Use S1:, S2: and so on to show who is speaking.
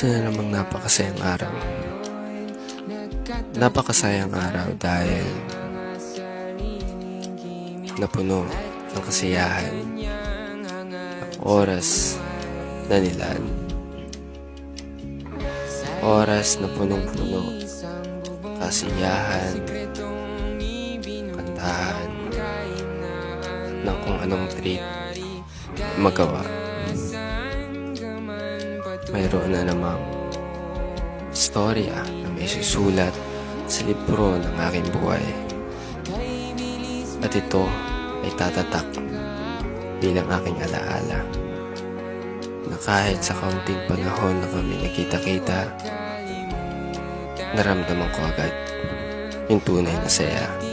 S1: Isa na namang napakasayang araw. Napakasayang araw dahil napuno ng kasiyahan ang oras na nilaan. Oras na punong-puno, kasiyahan, kantahan, ng kung anong treat magawa. Mayroon na namang istorya na may susulat sa libro ng aking buhay. At ito ay tatatak bilang aking alaala na kahit sa kaunting panahon na kami nakita-kita, naramdaman ko agad yung tunay na saya.